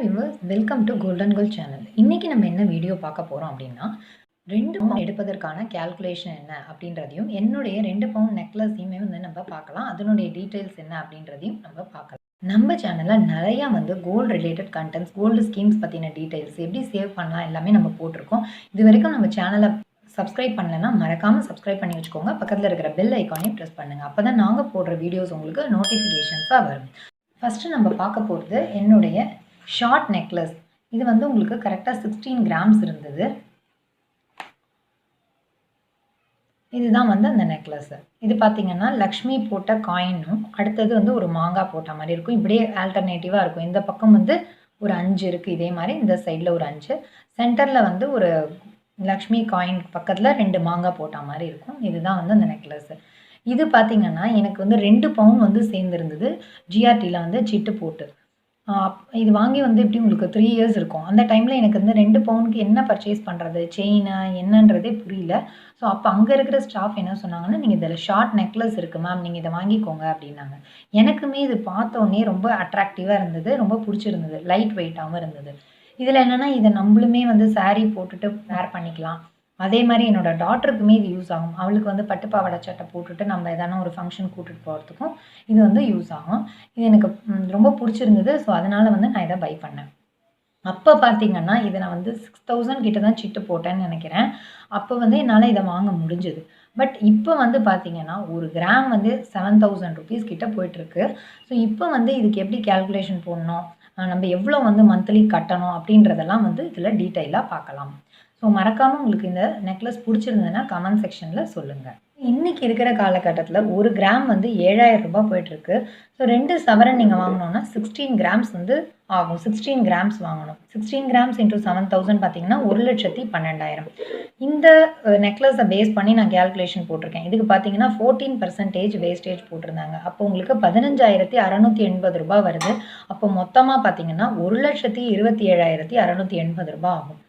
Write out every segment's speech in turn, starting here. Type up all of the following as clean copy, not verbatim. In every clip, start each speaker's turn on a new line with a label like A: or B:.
A: Viewers, welcome to golden goal channel. இன்னைக்கு நம்ம என்ன வீடியோ பார்க்க போறோம் அப்படின்னா, 2 பவுன் எடுப்பதற்கான கால்குலேஷன் என்ன அப்படின்றதையும், என்னுடைய 2 பவுன் நெக்லஸையுமே நம்ம பார்க்கலாம். அதனுடைய டீட்டெயில்ஸ் என்ன அப்படின்றதையும் நம்ம பார்க்கலாம். நம்ம சேனல்ல நிறைய gold related contents, gold schemes பத்தின டீட்டெயில்ஸ், எப்படி சேவ் பண்ணலாம் எல்லாமே நம்ம போட்டிருக்கோம். இது வரைக்கும் நம்ம சேனலை சப்ஸ்கிரைப் பண்ணலன்னா மறக்காம சப்ஸ்கிரைப் பண்ணி வச்சுக்கோங்க. பக்கத்தில் இருக்கிற பெல் ஐக்கானையும் ப்ரெஸ் பண்ணுங்க. அப்பதான் நாங்க போடுற வீடியோஸ் உங்களுக்கு நோட்டிஃபிகேஷன்ஸா வரும். ஃபர்ஸ்ட் நம்ம பார்க்க போகிறது என்னுடைய ஷார்ட் நெக்லஸ். இது உங்களுக்கு கரெக்டாக 16 கிராம்ஸ் இருந்தது. இதுதான் அந்த நெக்லஸ். இது பார்த்தீங்கன்னா லக்ஷ்மி போட்ட காயினும், அடுத்தது ஒரு மாங்காய் போட்ட மாதிரி இருக்கும். இப்படியே ஆல்டர்னேட்டிவாக இருக்கும். இந்த பக்கம் ஒரு 5 இருக்குது. இதே மாதிரி இந்த சைடில் ஒரு 5, சென்டரில் ஒரு லக்ஷ்மி காயின் பக்கத்தில் 2 மாங்காய் போட்ட மாதிரி இருக்கும். இதுதான் அந்த நெக்லஸ். இது பார்த்தீங்கன்னா எனக்கு 2 பவுன் சேர்ந்துருந்தது. ஜிஆர்டியில் சிட்டு போட்டு. இது வாங்கி எப்படி உங்களுக்கு 3 இயர்ஸ் இருக்கும். அந்த டைமில் எனக்கு 2 பவுனுக்கு என்ன பர்ச்சேஸ் பண்ணுறது, செயினா என்னன்றதே புரியல. ஸோ அப்போ அங்கே இருக்கிற ஸ்டாஃப் என்ன சொன்னாங்கன்னா, நீங்கள் இதில் ஷார்ட் நெக்லஸ் இருக்குது மேம், நீங்கள் இதை வாங்கிக்கோங்க அப்படின்னாங்க. எனக்குமே இது பார்த்தோன்னே ரொம்ப அட்ராக்டிவாக இருந்தது, ரொம்ப பிடிச்சிருந்தது, லைட் வெயிட்டாகவும் இருந்தது. இதில் என்னென்னா, இதை நம்மளுமே சாரீ போட்டுட்டு வேர் பண்ணிக்கலாம். அதே மாதிரி என்னோடய டாட்டருக்குமே இது யூஸ் ஆகும். அவளுக்கு பட்டு பாவாடை சட்டை போட்டுட்டு நம்ம எதனா ஒரு ஃபங்க்ஷன் கூட்டிகிட்டு போகிறதுக்கும் இது யூஸ் ஆகும். இது எனக்கு ரொம்ப பிடிச்சிருந்தது. ஸோ அதனால் நான் இதை பை பண்ணேன். அப்போ பார்த்தீங்கன்னா இதை நான் 6000 கிட்ட தான் சிட்டு போட்டேன்னு நினைக்கிறேன். அப்போ என்னால் இதை வாங்க முடிஞ்சது. பட் இப்போ பார்த்தீங்கன்னா ஒரு கிராம் 7000 ருபீஸ் கிட்ட போயிட்டுருக்கு. ஸோ இப்போ இதுக்கு எப்படி கேல்குலேஷன் போடணும், நம்ம எவ்வளோ மந்த்லி கட்டணும் அப்படின்றதெல்லாம் இதில் டீட்டெயிலாக பார்க்கலாம். ஸோ மறக்காமல் உங்களுக்கு இந்த நெக்லஸ் பிடிச்சிருந்ததுன்னா கமெண்ட் செக்ஷனில் சொல்லுங்கள். இன்றைக்கி இருக்கிற காலகட்டத்தில் ஒரு கிராம் 7000 ரூபாய் போயிட்டுருக்கு. ஸோ 2 சவரன் நீங்கள் வாங்கினோன்னா 16 கிராம்ஸ் ஆகும். 16 கிராம்ஸ் வாங்கணும். 16 கிராம்ஸ் இன்ட்டு 7000 பார்த்தீங்கன்னா 1,12,000. இந்த நெக்லஸை பேஸ் பண்ணி நான் கேல்குலேஷன் போட்டிருக்கேன். இதுக்கு பார்த்தீங்கன்னா 14% வேஸ்டேஜ் போட்டிருந்தாங்க. அப்போ உங்களுக்கு 15,680 ரூபாய் வருது. அப்போ மொத்தமாக பார்த்தீங்கன்னா 1,27,680 ரூபாய் ஆகும்.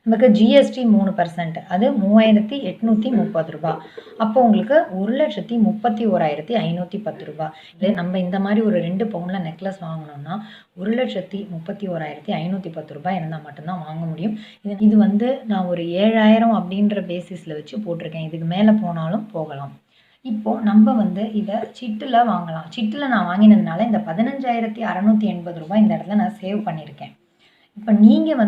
A: நமக்கு ஜிஎஸ்டி 3%, அது 3,830 ரூபாய். அப்போ உங்களுக்கு 1,31,510 ரூபாய். இதே நம்ம இந்த மாதிரி ஒரு 2 பவுனில் நெக்லஸ் வாங்கினோம்னா 1,31,510 ரூபாய் இருந்தால் மட்டும்தான் வாங்க முடியும். இது நான் ஒரு 7,000 அப்படின்ற பேசிஸில் வச்சு போட்டிருக்கேன். இதுக்கு மேலே போனாலும் போகலாம். இப்போது நம்ம இதை சிட்டில் வாங்கலாம். சிட்டில் நான் வாங்கினதுனால இந்த 15,680 ரூபாய் இந்த இடத்துல நான் சேவ் பண்ணியிருக்கேன். இப்போ நீங்கள்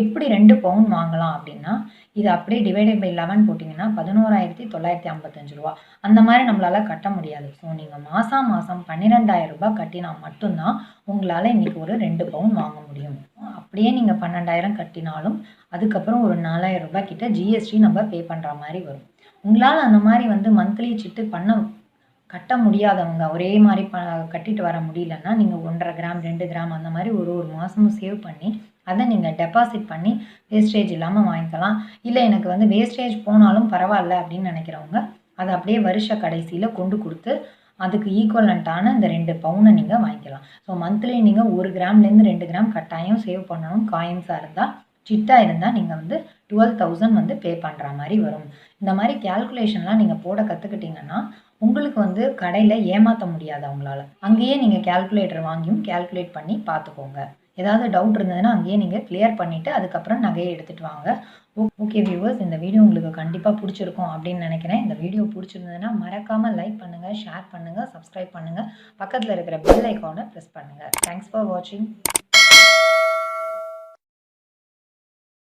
A: எப்படி 2 பவுன் வாங்கலாம் அப்படின்னா, இது அப்படியே டிவைடட் பை 11 போட்டிங்கன்னா 11,955 ரூபா. அந்த மாதிரி நம்மளால் கட்ட முடியாது. ஸோ நீங்கள் மாதம் 12,000 ரூபாய் கட்டினா மட்டும்தான் உங்களால் இன்றைக்கி ஒரு 2 பவுன் வாங்க முடியும். அப்படியே நீங்கள் 12,000 கட்டினாலும் அதுக்கப்புறம் ஒரு 4,000 ரூபாய் கிட்ட ஜிஎஸ்டி நம்ம பே பண்ணுற மாதிரி வரும். உங்களால் அந்த மாதிரி மந்த்லி சிட்டு கட்ட முடியாதவங்க, ஒரே மாதிரி கட்டிட்டு வர முடியலன்னா நீங்கள் 1.5 கிராம் 2 கிராம் அந்த மாதிரி ஒரு மாதமும் சேவ் பண்ணி அதை நீங்கள் டெபாசிட் பண்ணி வேஸ்டேஜ் இல்லாமல் வாங்கிக்கலாம். இல்லை எனக்கு வேஸ்டேஜ் போனாலும் பரவாயில்ல அப்படின்னு நினைக்கிறவங்க அதை அப்படியே வருஷ கடைசியில் கொண்டு கொடுத்து அதுக்கு ஈக்குவலண்ட்டான இந்த 2 பவுனை நீங்கள் வாங்கிக்கலாம். ஸோ மந்த்லி நீங்கள் 1 கிராம்லேருந்து 2 கிராம் கட்டாயம் சேவ் பண்ணணும். காயின்ஸாக இருந்தால், சிட்டாக இருந்தால் நீங்கள் 12,000 பே பண்ணுற மாதிரி வரும். இந்த மாதிரி கேல்குலேஷன்லாம் நீங்கள் போட கற்றுக்கிட்டிங்கன்னா உங்களுக்கு கடையில் ஏமாற்ற முடியாது அவங்களால. அங்கேயே நீங்கள் கேல்குலேட்டர் வாங்கியும் கேல்குலேட் பண்ணி பார்த்துக்கோங்க. ஏதாவது டவுட் இருந்ததுன்னா அங்கேயே நீங்கள் கிளியர் பண்ணிவிட்டு அதுக்கப்புறம் நகையை எடுத்துகிட்டு வாங்க. ஓகே வியூவர்ஸ், இந்த வீடியோ உங்களுக்கு கண்டிப்பாக பிடிச்சிருக்கும் அப்படின்னு நினைக்கிறேன். இந்த வீடியோ பிடிச்சிருந்ததுன்னா மறக்காமல் லைக் பண்ணுங்கள், ஷேர் பண்ணுங்கள், சப்ஸ்கிரைப் பண்ணுங்கள், பக்கத்தில் இருக்கிற பெல் ஐக்கானை ப்ரெஸ் பண்ணுங்கள். தேங்க்ஸ் ஃபார் வாட்சிங்.